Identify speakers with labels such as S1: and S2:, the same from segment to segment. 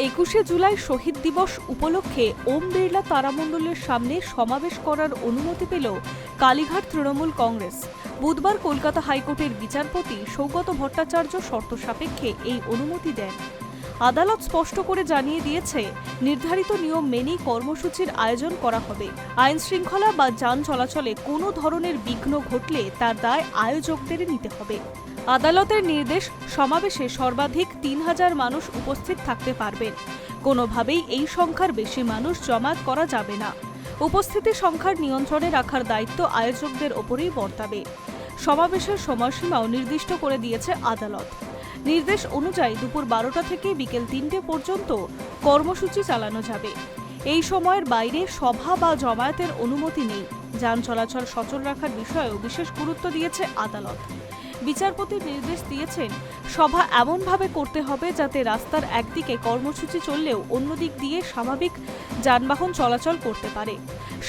S1: 21শে জুলাই শহীদ দিবস উপলক্ষে ওম বিড়লা তারামণ্ডলের সামনে সমাবেশ করার অনুমতি পেল কালীঘাট তৃণমূল কংগ্রেস। বুধবার কলকাতা হাইকোর্টের বিচারপতি সৌগত ভট্টাচার্য শর্ত সাপেক্ষে এই অনুমতি দেন। আদালত স্পষ্ট করে জানিয়ে দিয়েছে, নির্ধারিত নিয়ম মেনেই কর্মসূচির আয়োজন করা হবে। আইন শৃঙ্খলা বা যান চলাচলে কোনো ধরনের বিঘ্ন ঘটলে তার দায় আয়োজকদের নিতে হবে। আদালতের নির্দেশ, সমাবেশে সর্বাধিক ৩,০০০ মানুষ উপস্থিত থাকতে পারবেন। কোনোভাবেই এই সংখ্যার বেশি মানুষ জমায়েত করা যাবে না। উপস্থিতি সংখ্যার নিয়ন্ত্রণে রাখার দায়িত্ব আয়োজকদের ওপরেই বর্তাবে। সমাবেশের সময়সীমাও নির্দিষ্ট করে দিয়েছে আদালত। নির্দেশ অনুযায়ী দুপুর 12টা থেকে বিকেল 3টে পর্যন্ত কর্মসূচি চালানো যাবে। এই সময়ের বাইরে সভা বা জমায়েতের অনুমতি নেই। যান চলাচল সচল রাখার বিষয়েও বিশেষ গুরুত্ব দিয়েছে আদালত। বিচারপতি নির্দেশ দিয়েছেন, সভা এমনভাবে করতে হবে যাতে রাস্তার একদিকে কর্মসূচি চললেও অন্যদিক দিয়ে স্বাভাবিক যানবাহন চলাচল করতে পারে।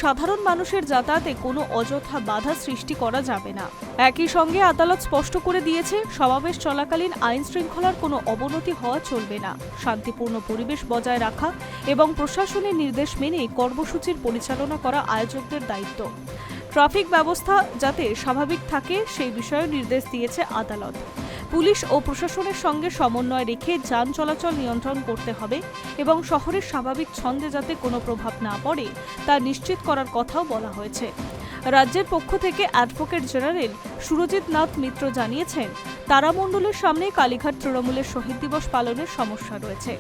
S1: সাধারণ মানুষের যাতায়াতে কোনো অযথা বাধা সৃষ্টি করা যাবে না। একই সঙ্গে আদালত স্পষ্ট করে দিয়েছে, সমাবেশ চলাকালীন আইন শৃঙ্খলার কোনো অবনতি হওয়া চলবে না। শান্তিপূর্ণ পরিবেশ বজায় রাখা এবং প্রশাসনের নির্দেশ মেনে কর্মসূচির পরিচালনা করা আয়োজকদের দায়িত্ব। ট্রাফিক ব্যবস্থা যাতে স্বাভাবিক থাকে সেই বিষয়ে নির্দেশ দিয়েছে আদালত। পুলিশ ও প্রশাসনের সঙ্গে সমন্বয় রেখে যান চলাচল নিয়ন্ত্রণ করতে হবে এবং শহরের স্বাভাবিক ছন্দে যাতে কোনো প্রভাব না পড়ে তা নিশ্চিত করার কথাও বলা হয়েছে। রাজ্যের পক্ষ থেকে অ্যাডভোকেট জেনারেল সুরজিৎ নাথ মিত্র জানিয়েছেন, তারামণ্ডলের সামনে কালীঘাট তৃণমূলের শহীদ দিবস পালনের সমস্যা রয়েছে।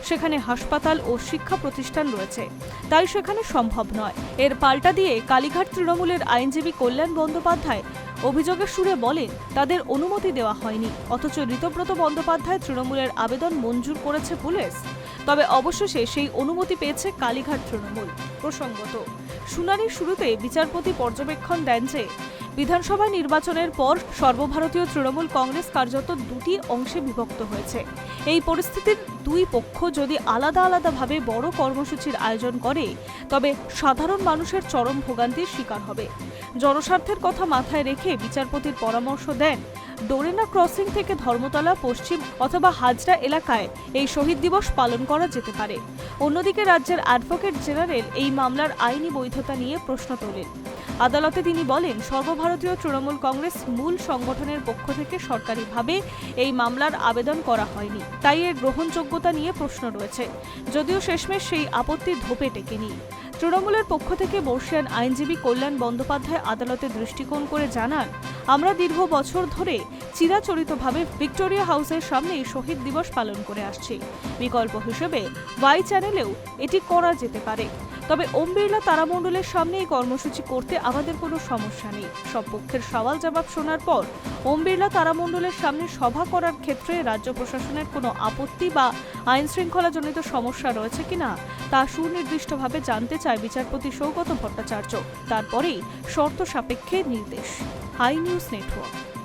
S1: সেখানে হাসপাতাল ও শিক্ষা প্রতিষ্ঠান রয়েছে, তাই সেখানে সম্ভব নয়। এর পাল্টা দিয়ে কালীঘাট তৃণমূলের আইনজীবী কল্যাণ বন্দ্যোপাধ্যায় অভিযোগের সুরে বলেন, তাদের অনুমতি দেওয়া হয়নি, অথচ ঋতব্রত বন্দ্যোপাধ্যায় তৃণমূলের আবেদন মঞ্জুর করেছে পুলিশ। তবে অবশেষে সেই অনুমতি পেয়েছে কালীঘাট তৃণমূল। প্রসঙ্গত, শুনানির শুরুতে বিচারপতি পর্যবেক্ষণ দেন যে, বিধানসভা নির্বাচনের পর সর্বভারতীয় তৃণমূল কংগ্রেস কার্যত দুটি অংশে বিভক্ত হয়েছে। এই পরিস্থিতির দুই পক্ষ যদি আলাদা আলাদাভাবে বড় কর্মসূচির আয়োজন করে, তবে সাধারণ মানুষের চরম ভোগান্তির শিকার হবে। জনস্বার্থের কথা মাথায় রেখে বিচারপতির পরামর্শ দেন, ডোরেনা ক্রসিং থেকে ধর্মতলা পশ্চিম অথবা হাজরা এলাকায় এই শহীদ দিবস পালন করা যেতে পারে। অন্যদিকে রাজ্যের অ্যাডভোকেট জেনারেল এই মামলার আইনি বৈধতা নিয়ে প্রশ্ন তোলেন। আদালতে তিনি বলেন, সর্বভারতীয় তৃণমূল কংগ্রেস মূল সংগঠনের পক্ষ থেকে সরকারিভাবে এই মামলার আবেদন করা হয়নি, তাই এর গ্রহণযোগ্যতা নিয়ে প্রশ্ন রয়েছে। যদিও শেষমেশ সেই আপত্তি ধোপে টেকেনি। তৃণমূলের পক্ষ থেকে বর্ষিয়ান আইনজীবী কল্যাণ বন্দ্যোপাধ্যায় আদালতে দৃষ্টিকোণ করে জানান, আমরা দীর্ঘ বছর ধরে চিরাচরিতভাবে ভিক্টোরিয়া হাউসের সামনেই শহীদ দিবস পালন করে আসছি। বিকল্প হিসেবে ওয়াই চ্যানেলেও এটি করা যেতে পারে। তবে ওম বিড়লা তারামণ্ডলের সামনে এই কর্মসূচি করতে আমাদের কোনো সমস্যা নেই। সব পক্ষের সওয়াল জবাব শোনার পর ওম বিড়লা তারামণ্ডলের সামনে সভা করার ক্ষেত্রে রাজ্য প্রশাসনের কোনো আপত্তি বা আইন শৃঙ্খলাজনিত সমস্যা রয়েছে কিনা তা সুনির্দিষ্টভাবে জানতে চায় বিচারপতি সৌগত ভট্টাচার্য। তারপরেই শর্ত সাপেক্ষে নির্দেশ। Hi news network.